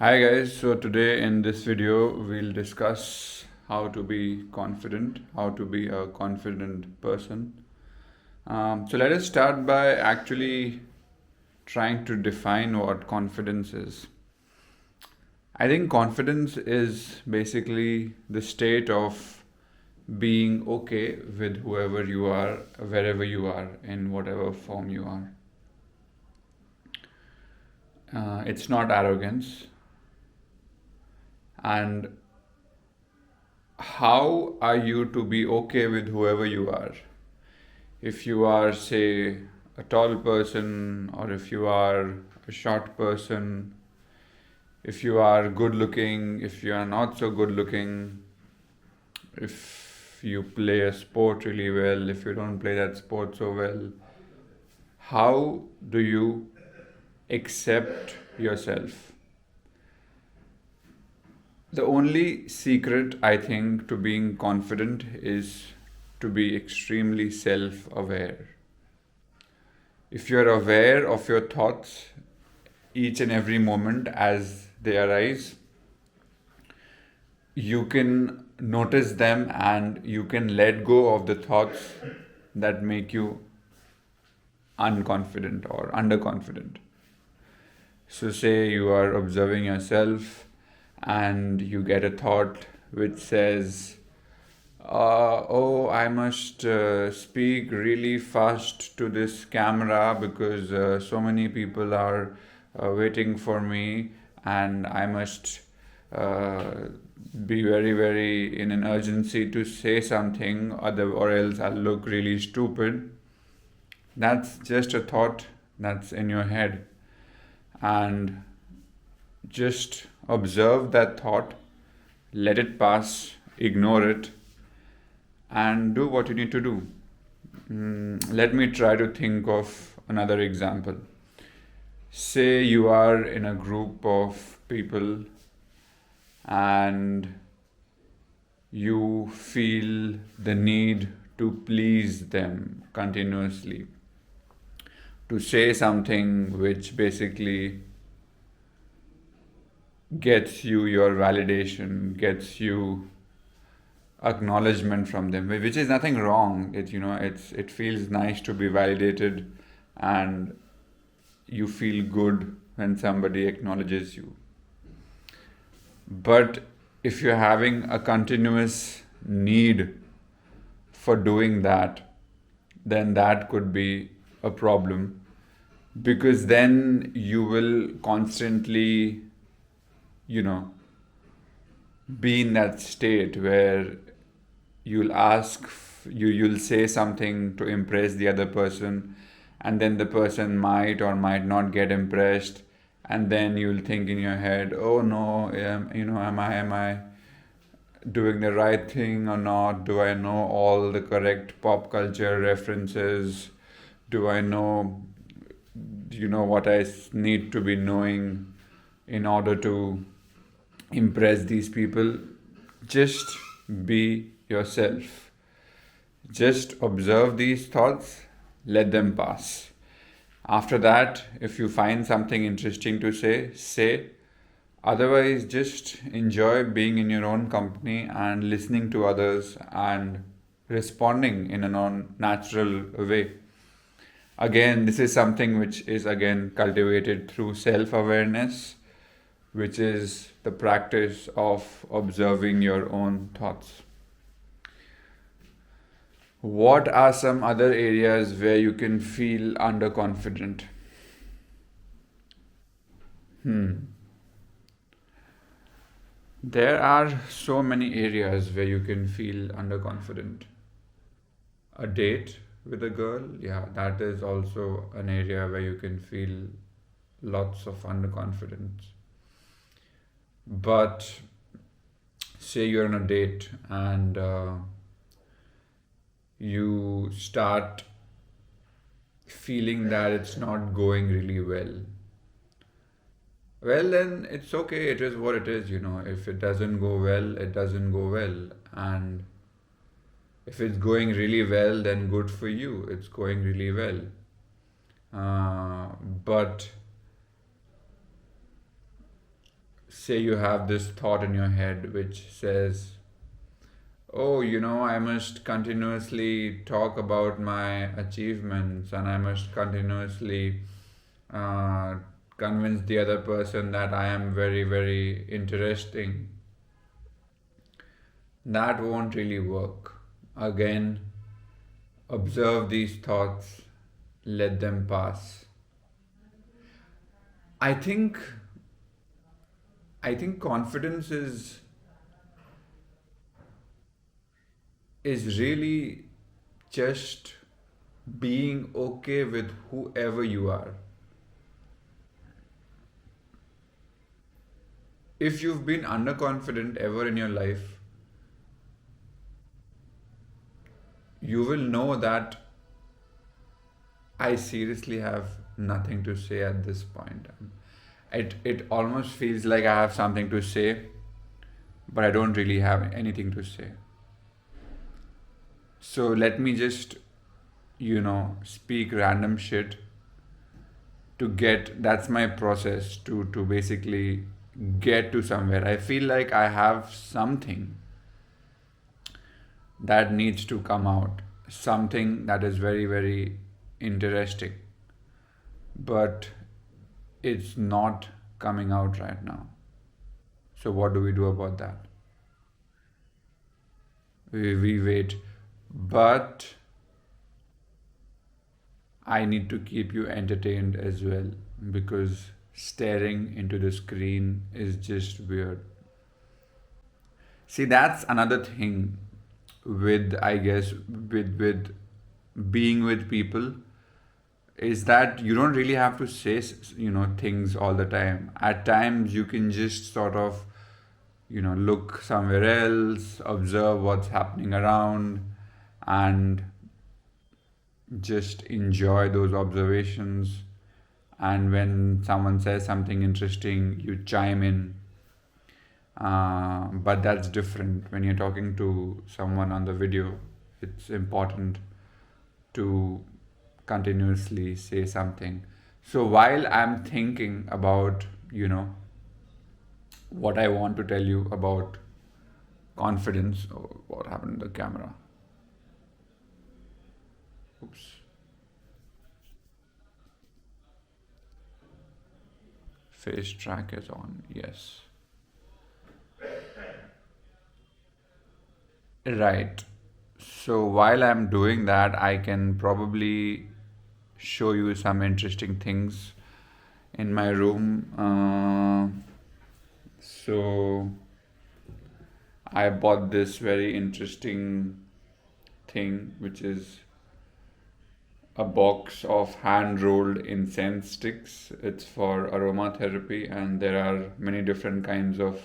Hi guys, so today in this video we'll discuss how to be confident, how to be a confident person. So let us start by actually trying to define what confidence is. I think confidence is basically the state of being okay with whoever you are, wherever you are, in whatever form you are. It's not arrogance. And how are you to be okay with whoever you are? If you are, say, a tall person, or if you are a short person, if you are good looking, if you are not so good looking, if you play a sport really well, if you don't play that sport so well, how do you accept yourself? The only secret, I think, to being confident is to be extremely self aware. If you're aware of your thoughts each and every moment as they arise, you can notice them and you can let go of the thoughts that make you unconfident or underconfident. So, say you are observing yourself and you get a thought which says, oh, I must speak really fast to this camera because so many people are waiting for me, and I must uh, be very, very in an urgency to say something, or else I'll look really stupid. That's just a thought that's in your head, and just observe that thought, let it pass, ignore it, and do what you need to do. Let me try to think of another example. Say you are in a group of people and you feel the need to please them continuously, to say something which basically gets you your validation, gets you acknowledgement from them, which is nothing wrong. It feels nice to be validated, and you feel good when somebody acknowledges you. But if you're having a continuous need for doing that, then that could be a problem, because then you will constantly, you know, be in that state where you'll say something to impress the other person, and then the person might or might not get impressed, and then you'll think in your head, oh no, am I doing the right thing or not? Do I know all the correct pop culture references? Do I know, what I need to be knowing in order to impress these people? Just be yourself. Just observe these thoughts, let them pass. After that, if you find something interesting to say, say. Otherwise, just enjoy being in your own company and listening to others and responding in a non natural way. Again, this is something which is again cultivated through self awareness, which is the practice of observing your own thoughts. What are some other areas where you can feel underconfident? There are so many areas where you can feel underconfident. A date with a girl, yeah, that is also an area where you can feel lots of underconfidence. But say you're on a date and you start feeling that it's not going really well. Well, then it's okay, it is what it is, If it doesn't go well, it doesn't go well. And if it's going really well, then good for you, it's going really well. But say you have this thought in your head which says, oh, I must continuously talk about my achievements and I must continuously uh, convince the other person that I am very, very interesting. That won't really work. Again, observe these thoughts, let them pass. I think I think confidence is really just being okay with whoever you are. If you've been underconfident ever in your life, you will know that I seriously have nothing to say at this point. It almost feels like I have something to say, but I don't really have anything to say. So let me just, speak random shit to get, that's my process to basically get to somewhere. I feel like I have something that needs to come out, something that is very, very interesting, but it's not coming out right now. So, what do we do about that? We wait, but I need to keep you entertained as well because staring into the screen is just weird. See, that's another thing with, I guess, with being with people is that you don't really have to say things all the time. At times you can just sort of look somewhere else, observe what's happening around, and just enjoy those observations. And when someone says something interesting, you chime in. But that's different when you're talking to someone on the video. It's important to continuously say something. So while I'm thinking about, what I want to tell you about confidence, oh, what happened to the camera? Oops. Face track is on. Yes. Right. So while I'm doing that, I can probably show you some interesting things in my room. So I bought this very interesting thing, which is a box of hand rolled incense sticks. It's for aromatherapy, and there are many different kinds of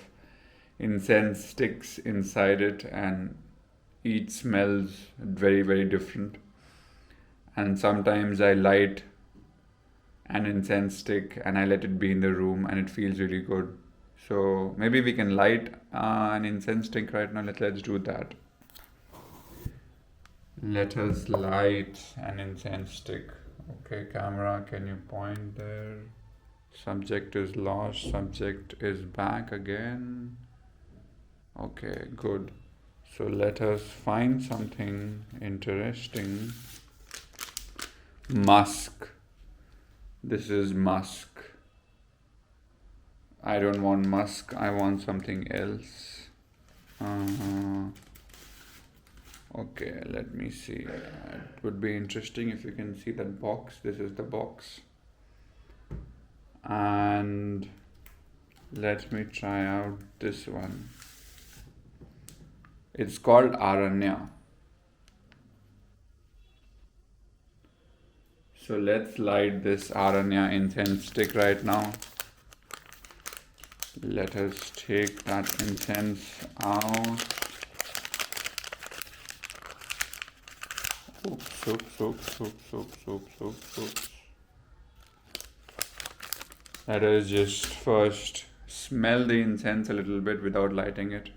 incense sticks inside it, and each smells very, very different. And sometimes I light an incense stick and I let it be in the room, and it feels really good. So maybe we can light an incense stick right now. Let's do that. Let us light an incense stick. Okay, camera, can you point there? Subject is lost. Subject is back again. Okay, good. So let us find something interesting. Musk. This is musk. I don't want musk. I want something else. Okay, let me see. It would be interesting if you can see that box. This is the box. And let me try out this one. It's called Aranya. So let's light this Aranya incense stick right now. Let us take that incense out. Oops. Let us just first smell the incense a little bit without lighting it.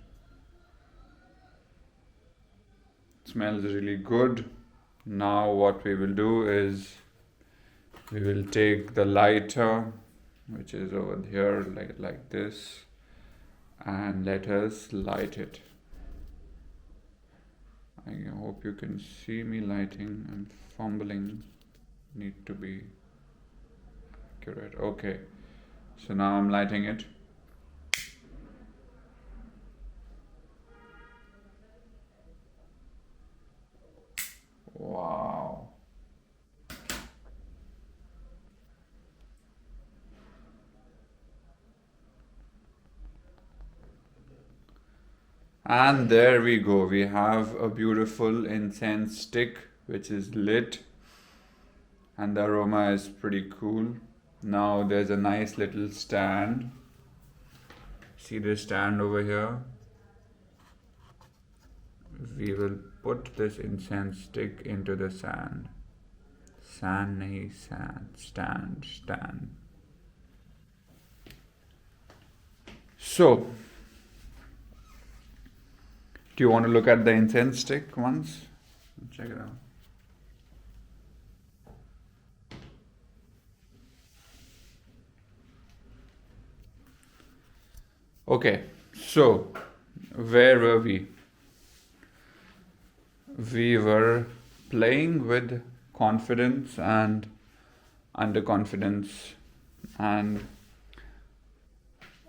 It smells really good. Now what we will do is we will take the lighter, which is over here, like this. and let us light it. I hope you can see me lighting. I'm fumbling. Need to be accurate. Okay, so now I'm lighting it. Wow. And there we go. We have a beautiful incense stick which is lit, and the aroma is pretty cool. Now there's a nice little stand. See this stand over here? We will put this incense stick into the sand. Sand nahi sand. Stand. So, do you want to look at the incense stick once? Check it out. Okay, so where were we? We were playing with confidence and underconfidence. And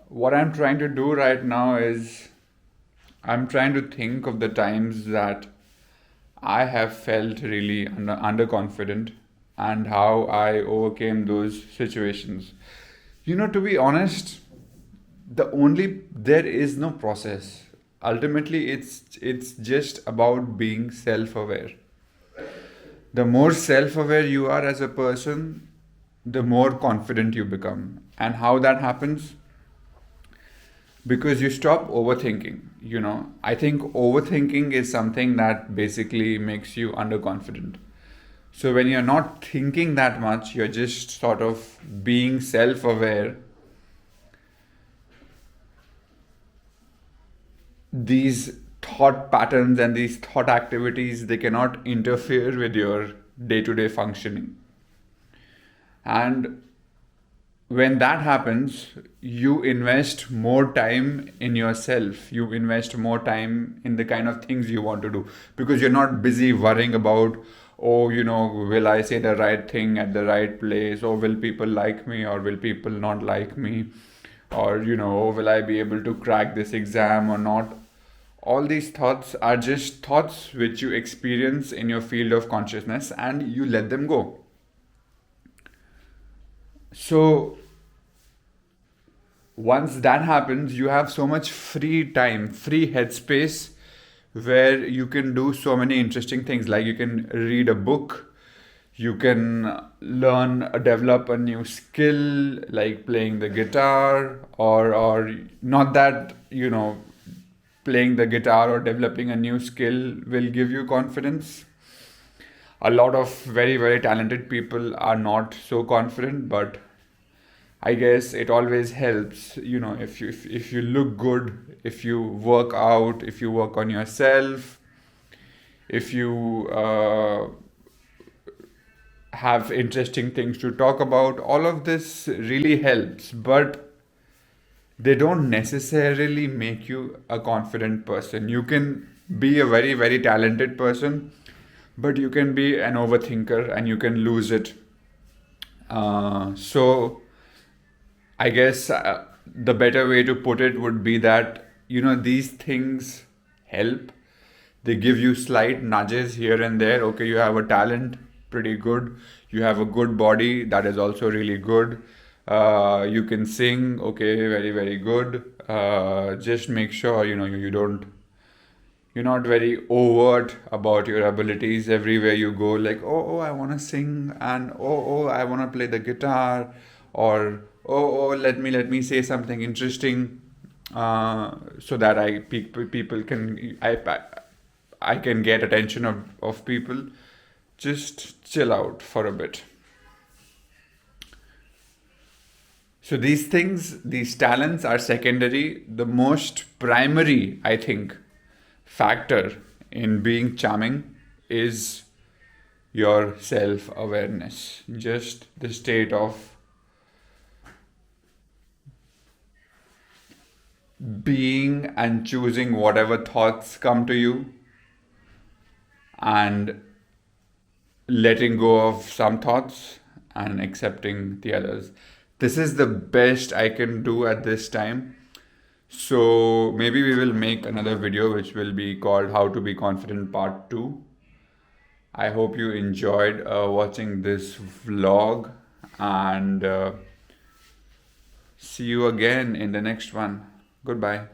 what I'm trying to do right now is I'm trying to think of the times that I have felt really underconfident and how I overcame those situations. To be honest, there is no process. Ultimately, it's just about being self-aware. The more self-aware you are as a person, the more confident you become. And how that happens? Because you stop overthinking. I think overthinking is something that basically makes you underconfident. So when you're not thinking that much, you're just sort of being self-aware. These thought patterns and these thought activities, they cannot interfere with your day-to-day functioning. And when that happens, you invest more time in yourself. You invest more time in the kind of things you want to do, because you're not busy worrying about, oh, will I say the right thing at the right place, or will people like me, or will people not like me, or oh, will I be able to crack this exam or not. All these thoughts are just thoughts which you experience in your field of consciousness, and you let them go. So once that happens, you have so much free time, free headspace, where you can do so many interesting things. Like you can read a book, you can develop a new skill, like playing the guitar, or not that, playing the guitar or developing a new skill will give you confidence. A lot of very, very talented people are not so confident, but I guess it always helps, if you look good, if you work out, if you work on yourself, if you have interesting things to talk about. All of this really helps, but they don't necessarily make you a confident person. You can be a very, very talented person, but you can be an overthinker and you can lose it. So I guess the better way to put it would be that, these things help. They give you slight nudges here and there. Okay, you have a talent, pretty good. You have a good body, that is also really good. You can sing, okay, very, very good. Just make sure, you're not very overt about your abilities everywhere you go. Like, oh, I want to sing, and oh, I want to play the guitar, or oh, let me say something interesting, so that people can I can get attention of people. Just chill out for a bit. So these things, these talents are secondary. The most primary, I think, factor in being charming is your self awareness. Just the state of being and choosing whatever thoughts come to you and letting go of some thoughts and accepting the others. This is the best I can do at this time. So maybe we will make another video which will be called How to Be Confident Part 2. I hope you enjoyed watching this vlog, and see you again in the next one. Goodbye.